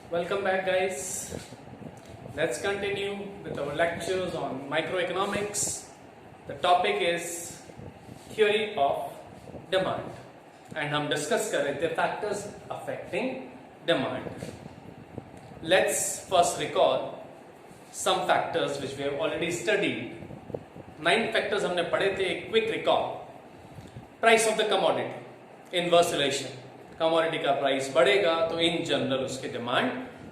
Welcome back, guys. Let's continue with our lectures on microeconomics. The topic is theory of demand, and हम discuss कर रहे थे factors affecting demand. Let's first recall some factors which we have already studied. 9 factors हमने पढ़े थे. एक quick recall. Price of the commodity, inverse relation. Commodity का price बढ़ेगा तो इन जनरल उसकी डिमांड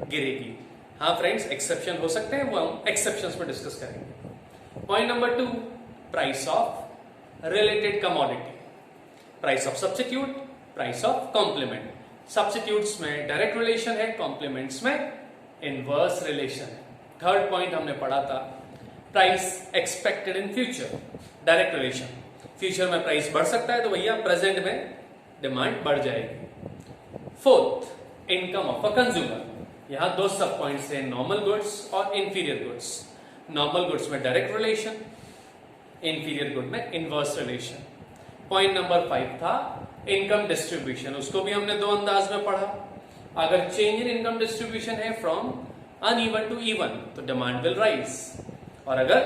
गिरेगी. हाँ फ्रेंड्स, एक्सेप्शन हो सकते हैं, वो हम एक्सेप्शंस में डिस्कस करेंगे. Point number 2, price of related commodity, price of substitute, price of complement. Substitutes में डायरेक्ट रिलेशन है, कॉम्प्लीमेंट्स में इनवर्स रिलेशन है. थर्ड पॉइंट हमने पढ़ा था price expected in future, direct relation. Future में प्राइस बढ़ सकता है तो भैया प्रेजेंट में डिमांड बढ़ जाएगी. Fourth, income of a consumer. यहां दो सब पॉइंट्स हैं, नॉर्मल गुड्स और इंफीरियर गुड्स. नॉर्मल गुड्स में डायरेक्ट रिलेशन, इंफीरियर गुड में इनवर्स रिलेशन. पॉइंट नंबर 5 था इनकम डिस्ट्रीब्यूशन. उसको भी हमने दो अंदाज में पढ़ा. अगर चेंज इन इनकम डिस्ट्रीब्यूशन है फ्रॉम अनइवन टू इवन तो डिमांड विल राइज, और अगर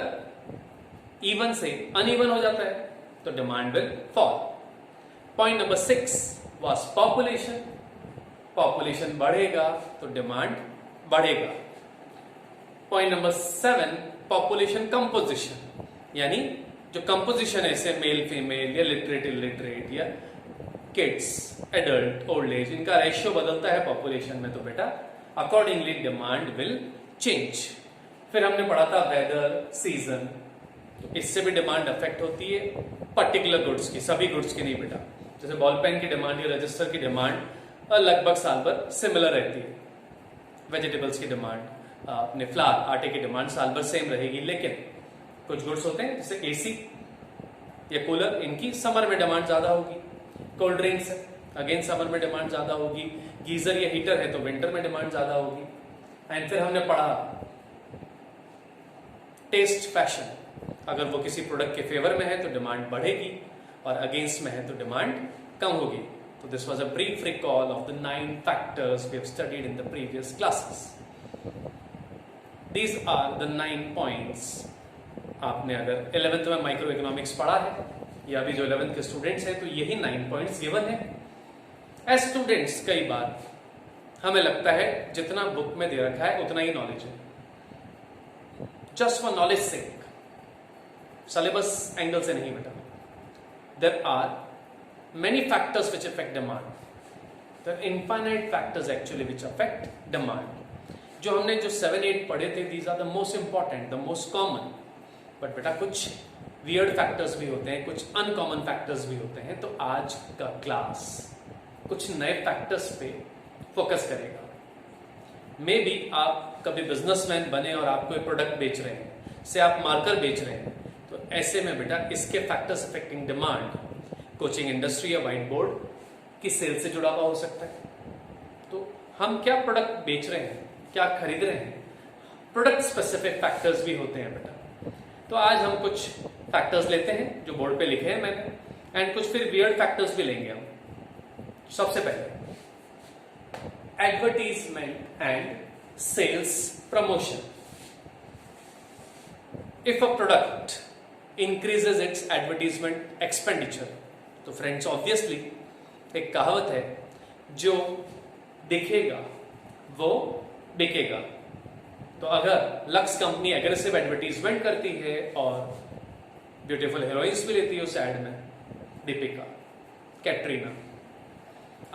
इवन से अनइवन हो जाता है तो demand will fall. Point number 6 was population. Population बढ़ेगा तो डिमांड बढ़ेगा. पॉइंट नंबर 7, पॉपुलेशन कंपोजिशन, यानी जो कंपोजिशन है जैसे मेल फीमेल या लिटरेट इलिटरेट या किड्स एडल्ट ओल्ड एज, इनका रेशियो बदलता है पॉपुलेशन में, तो बेटा अकॉर्डिंगली डिमांड विल चेंज. फिर हमने पढ़ा था वेदर, सीजन, तो इससे भी डिमांड अफेक्ट होती है पर्टिकुलर गुड्स की, सभी गुड्स की नहीं बेटा. जैसे बॉल पेन की डिमांड या रजिस्टर की डिमांड लगभग साल भर सिमिलर रहती है. वेजिटेबल्स की डिमांड, अपने फ्लावर आटे की डिमांड साल भर सेम रहेगी. लेकिन कुछ गुड्स होते हैं जैसे एसी या कूलर, इनकी समर में डिमांड ज्यादा होगी. कोल्ड ड्रिंक्स है, अगेन समर में डिमांड ज्यादा होगी. गीजर या हीटर है तो विंटर में डिमांड ज्यादा होगी. एंड फिर हमने पढ़ा टेस्ट फैशन. अगर वो किसी प्रोडक्ट के फेवर में है तो डिमांड बढ़ेगी, और अगेंस्ट में है तो डिमांड कम होगी. So this was a brief recall of the 9 factors we have studied in the previous classes. These are the 9 points. आपने अगर 11th में माइक्रो इकोनॉमिक्स पढ़ा है या अभी जो 11th के स्टूडेंट्स हैं तो यही 9 पॉइंट्स गिवन है. एज स्टूडेंट्स कई बार हमें लगता है जितना बुक में दे रखा है उतना ही नॉलेज है. Just for knowledge sake, syllabus angle से नहीं बेटा. There are many factors which affect demand. There are infinite factors actually which affect demand. जो हमने जो 7-8 पढ़े थे, these are the most important, the most common. But बेटा कुछ weird factors भी होते हैं, कुछ uncommon factors भी होते हैं. तो आज का क्लास कुछ नए factors पे फोकस करेगा. मे बी आप कभी बिजनेसमैन बने और आप कोई प्रोडक्ट बेच रहे हैं, से आप मार्कर बेच रहे हैं, तो ऐसे में बेटा इसके factors affecting demand coaching industry या व्हाइट बोर्ड की सेल से जुड़ा हुआ हो सकता है. तो हम क्या प्रोडक्ट बेच रहे हैं, क्या खरीद रहे हैं, प्रोडक्ट स्पेसिफिक फैक्टर्स भी होते हैं बेटा. तो आज हम कुछ फैक्टर्स लेते हैं जो बोर्ड पे लिखे हैं मैंने, एंड कुछ फिर वियर्ड फैक्टर्स भी लेंगे हम. सबसे पहले advertisement and sales promotion. If a product increases its advertisement expenditure, तो फ्रेंड्स ऑब्वियसली एक कहावत है, जो दिखेगा वो बिकेगा. तो अगर लक्स कंपनी एग्रेसिव एडवर्टीजमेंट करती है और ब्यूटीफुल हीरोइंस भी लेती है उस एड में, दीपिका, कैटरीना,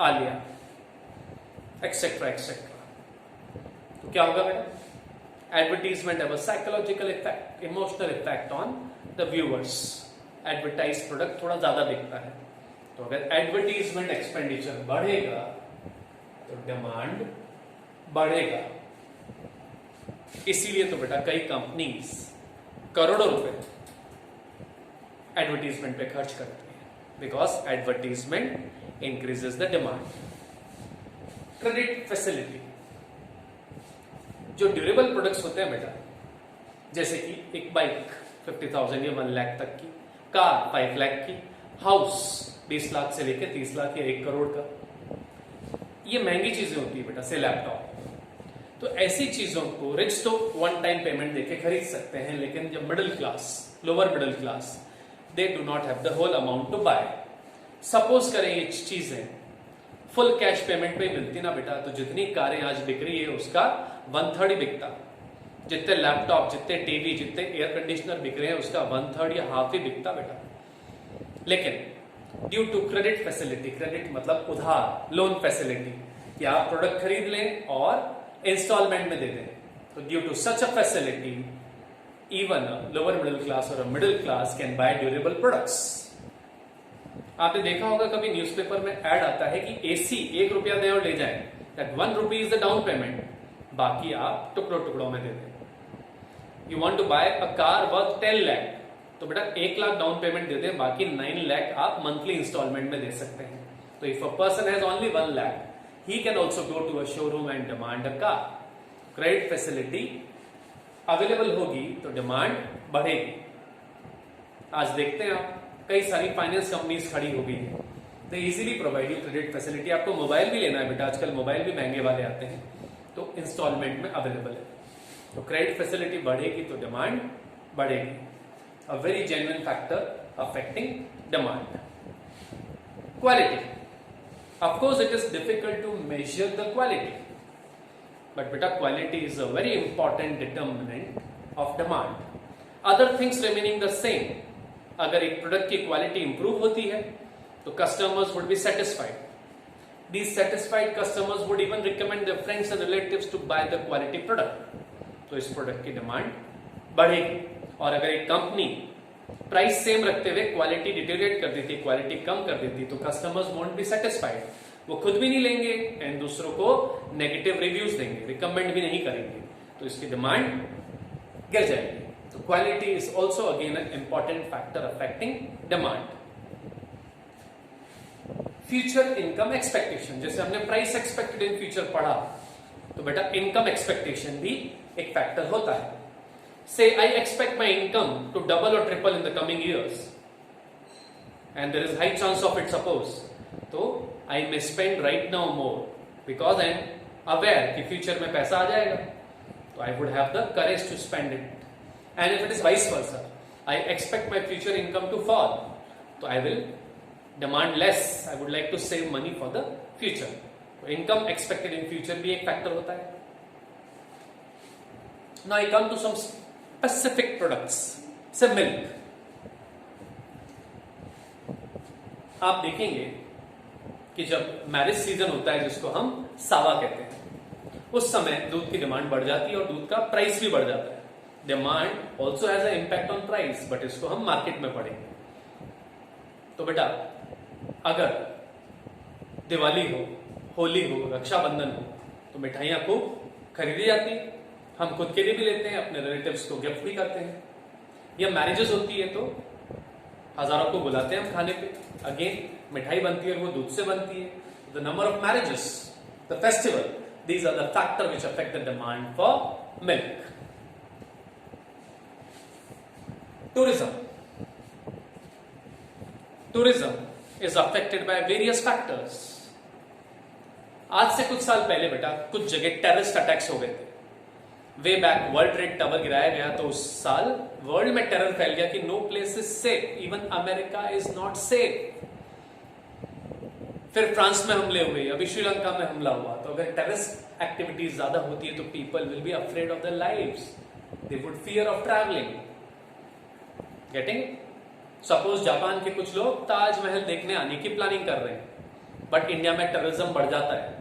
आलिया, एक्सेट्रा एक्सेट्रा, तो क्या होगा बेटा? Advertisement have a psychological effect, emotional effect on the viewers. Advertise product थोड़ा ज्यादा बिकता है, तो अगर एडवर्टीजमेंट एक्सपेंडिचर बढ़ेगा तो डिमांड बढ़ेगा. इसीलिए तो बेटा कई कंपनीज करोड़ों रुपए एडवर्टीजमेंट पे खर्च करती है, because advertisement increases the demand. Credit facility, जो ड्यूरेबल प्रोडक्ट्स होते हैं बेटा, जैसे कि एक बाइक 50,000 या 1 लाख तक की, कार 5 लाख की, हाउस 20 लाख से लेकर 30 लाख या 1 करोड़ का, ये महंगी चीजें होती है बेटा. से लैपटॉप, तो ऐसी चीजों को रिच तो वन टाइम पेमेंट देके खरीद सकते हैं, लेकिन जब middle class, lower middle class, they do not have the whole amount to buy. Suppose करें ये चीजें फुल कैश पेमेंट पे मिलती ना बेटा, तो जितनी कारें आज बिक रही है उसका 1/3 ही बिकता. जितने लैपटॉप, जितने टीवी, जितने एयर कंडीशनर बिक रहे हैं उसका 1/3 या हाफ ही बिकता बेटा. लेकिन due to credit facility, credit मतलब उधार, लोन फैसिलिटी, कि आप प्रोडक्ट खरीद लें और इंस्टॉलमेंट में दे दें, तो due to such a facility even lower middle class और middle class can buy durable products. आपने देखा होगा कभी न्यूज़पेपर में ऐड आता है कि एसी 1 रुपया दें और ले जाएं, that 1 rupee is the down payment, बाकी आप टुकड़ों टुकड़ों में दे दें. You want to buy a car worth 10 lakh, तो बेटा 1 लाख डाउन पेमेंट दे दें, बाकी 9 लाख आप मंथली इंस्टॉलमेंट में दे सकते हैं. तो if a person has only 1 lakh, he can also go to a showroom and demand a car. Credit facility available होगी तो डिमांड बढ़ेगी. आज देखते हैं आप कई सारी फाइनेंस कंपनीज खड़ी हो गई है, they easily provide you credit facility. आपको मोबाइल भी लेना है बेटा, आजकल मोबाइल भी महंगे वाले आते हैं, तो इंस्टॉलमेंट में अवेलेबल है. तो क्रेडिट फैसिलिटी बढ़ेगी तो डिमांड बढ़ेगी. A very genuine factor affecting demand. Quality. Of course, it is difficult to measure the quality, but beta quality is a very important determinant of demand. Other things remaining the same. अगर एक product की quality improve होती है तो customers would be satisfied. These satisfied customers would even recommend their friends and relatives to buy the quality product. तो इस product की demand बढ़ेगी. और अगर एक कंपनी प्राइस सेम रखते हुए क्वालिटी डिटेरिएट कर देती, क्वालिटी कम कर देती, तो कस्टमर्स वोंट बी सेटिस्फाइड. वो खुद भी नहीं लेंगे एंड दूसरों को नेगेटिव रिव्यूज देंगे, रिकमेंड भी नहीं करेंगे, तो इसकी डिमांड गिर जाएगी. तो quality is also again an important factor affecting demand. Future income expectation. जैसे हमने प्राइस एक्सपेक्टेड इन फ्यूचर पढ़ा, तो बेटा इनकम एक्सपेक्टेशन भी एक फैक्टर होता है. Say I expect my income to double or triple in the coming years, and there is high chance of it, suppose, so I may spend right now more because I am aware कि future में पैसा आ जाएगा, तो I would have the courage to spend it. And if it is vice versa, I expect my future income to fall, so I will demand less. I would like to save money for the future. So income expected in future भी एक factor होता है. Now I come to some specific products. से milk. आप देखेंगे कि जब marriage season होता है, जिसको हम सावा कहते हैं, उस समय दूध की डिमांड बढ़ जाती है और दूध का प्राइस भी बढ़ जाता है. Demand also has a impact on price, but इसको हम मार्केट में पढ़ेंगे. तो बेटा अगर दिवाली हो, होली हो, रक्षाबंधन हो, तो मिठाइयां खूब खरीदी जाती है. हम खुद के लिए भी लेते हैं, अपने रिलेटिव्स को गिफ्ट भी करते हैं. या मैरिजेस होती है तो हजारों को बुलाते हैं हम खाने पे. अगेन मिठाई बनती है, वो दूध से बनती है. The number of marriages, the festival, these are the factor which affect the demand for milk. Tourism. Tourism is affected by various factors. आज से कुछ साल पहले बेटा कुछ जगह टेररिस्ट अटैक्स हो गए थे. Way back world trade tower गिराया गया, तो उस साल वर्ल्ड में टेरर फैल गया कि no place is safe, even America is not safe. फिर फ्रांस में हमले हुए, अभी श्रीलंका में हमला हुआ. तो अगर टेररिस्ट एक्टिविटीज ज्यादा होती है तो people will be afraid of their lives, they would fear of travelling. Getting? Suppose Japan के कुछ लोग ताजमहल देखने आने की प्लानिंग कर रहे हैं, बट इंडिया में टेररिज्म बढ़ जाता है,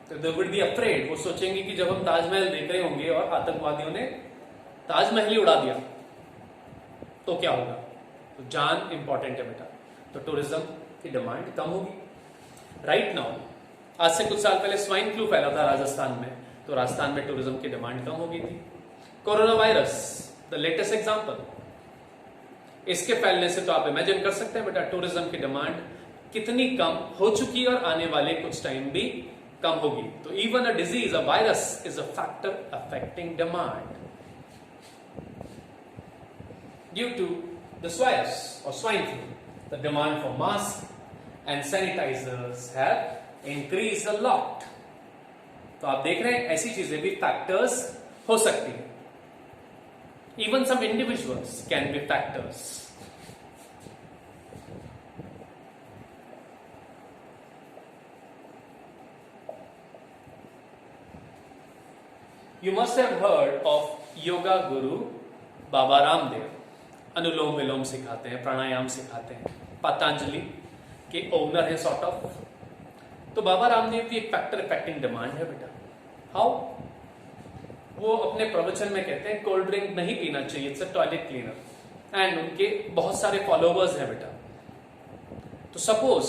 तो दे वुड बी अफ्रेड. वो सोचेंगे कि जब हम ताजमहल देख रहे होंगे और आतंकवादियों ने ताजमहल ही उड़ा दिया तो क्या होगा. तो जान इंपॉर्टेंट है बेटा. तो टूरिज्म की डिमांड कम होगी. राइट नाउ, आज से कुछ साल पहले स्वाइन फ्लू फैला था राजस्थान में, तो राजस्थान में टूरिज्म की डिमांड कम हो गई थी. Corona virus, the latest example. इसके फैलने से तो आप इमेजिन कर सकते हैं बेटा टूरिज्म की डिमांड कितनी कम हो चुकी है और आने वाले कुछ टाइम भी कम होगी. तो even a disease, a virus is a factor affecting demand. Due to the स्वायर्स और swine flu, the demand for mask and sanitizers have increased a lot. तो आप देख रहे हैं ऐसी चीजें भी फैक्टर्स हो सकती है. Even some individuals can be factors. You must have heard of yoga guru Baba Ramdev. अनुलोम विलोम सिखाते हैं, प्राणायाम सिखाते हैं, पतंजलि के ओनर है सॉर्ट ऑफ. तो बाबा रामदेव की एक फैक्टर इफेक्टिंग डिमांड है बेटा. हाउ? वो अपने प्रवचन में कहते हैं कोल्ड ड्रिंक नहीं पीना चाहिए, it's a toilet cleaner. And उनके बहुत सारे फॉलोवर्स हैं बेटा. तो सपोज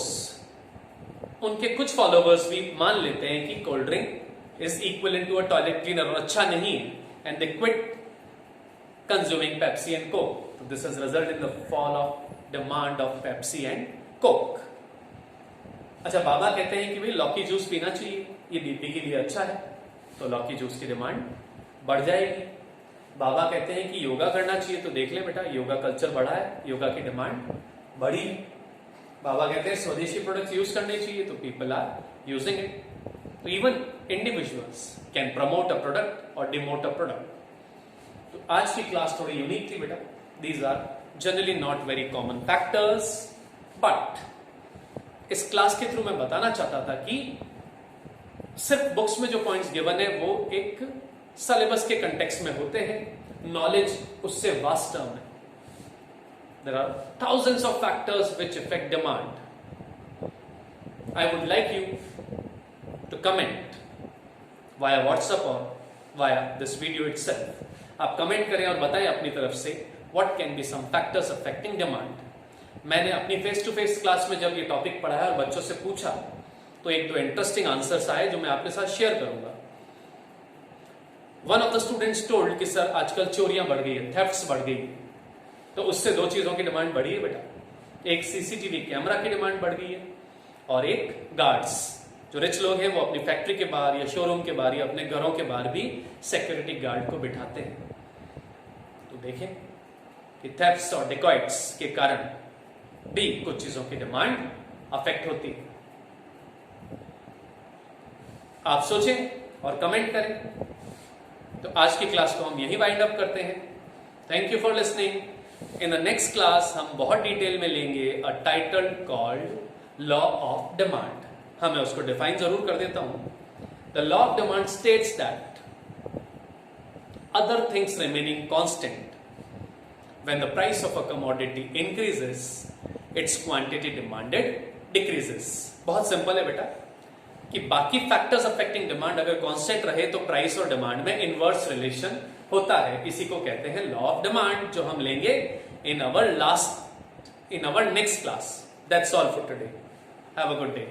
उनके कुछ फॉलोवर्स भी मान लेते हैं कि cold drink is equal to a toilet cleaner और अच्छा नहीं है, and they quit consuming Pepsi and Coke. तो this has result in the fall of demand of Pepsi and Coke. अच्छा, बाबा कहते हैं कि भाई लौकी जूस पीना चाहिए, ये बीपी के लिए अच्छा है, तो लौकी जूस की डिमांड बढ़ जाएगी. बाबा कहते हैं कि योगा करना चाहिए, तो देख ले बेटा योगा कल्चर बढ़ा है, योगा की डिमांड बढ़ी. बाबा कहते हैं स्वदेशी प्रोडक्ट्स यूज करने चाहिए, तो पीपल आर यूजिंग इट. तो even individuals can promote a product और डिमोट अ प्रोडक्ट. तो आज की क्लास थोड़ी यूनिक थी बेटा. These are generally not very common factors, but इस क्लास के थ्रू मैं बताना चाहता था कि सिर्फ बुक्स में जो पॉइंट्स गिवन है वो एक सिलेबस के कंटेक्स्ट में होते हैं. नॉलेज उससे वास्ट टर्म है. There are thousands of factors which affect demand. I would like you to comment via WhatsApp or via this video itself. आप कमेंट करें और बताएं अपनी तरफ से what can be some factors affecting demand. मैंने अपनी फेस टू फेस क्लास में जब ये टॉपिक पढ़ाया और बच्चों से पूछा तो एक दो इंटरेस्टिंग आंसर्स आए जो मैं आपके साथ शेयर करूंगा. One of the students told कि सर आजकल चोरियां बढ़ गई है, थेफ्ट्स बढ़ गई है. तो उससे दो चीजों की डिमांड बढ़ी है बेटा. एक सीसीटीवी कैमरा की डिमांड बढ़ गई है और एक गार्ड्स. जो रिच लोग हैं वो अपनी फैक्ट्री के बाहर या शोरूम के बाहर या अपने घरों के बाहर भी सिक्योरिटी गार्ड को बिठाते हैं. तो देखें कि थेफ्ट्स और डिकॉइट्स के कारण भी कुछ चीजों की डिमांड अफेक्ट होती है. आप सोचें और कमेंट करें. तो आज की क्लास को हम यही वाइंड अप करते हैं. Thank you for listening. In the next class हम बहुत डिटेल में लेंगे a title called law of demand. हाँ, मैं उसको डिफाइन जरूर कर देता हूं. The law of demand states that other things remaining constant when the price of a commodity increases its quantity demanded decreases. बहुत सिंपल है बेटा कि बाकी फैक्टर्स अफेक्टिंग डिमांड अगर कांस्टेंट रहे तो प्राइस और डिमांड में इनवर्स रिलेशन होता है. इसी को कहते हैं लॉ ऑफ डिमांड, जो हम लेंगे in our next class. That's all for today. Have a good day.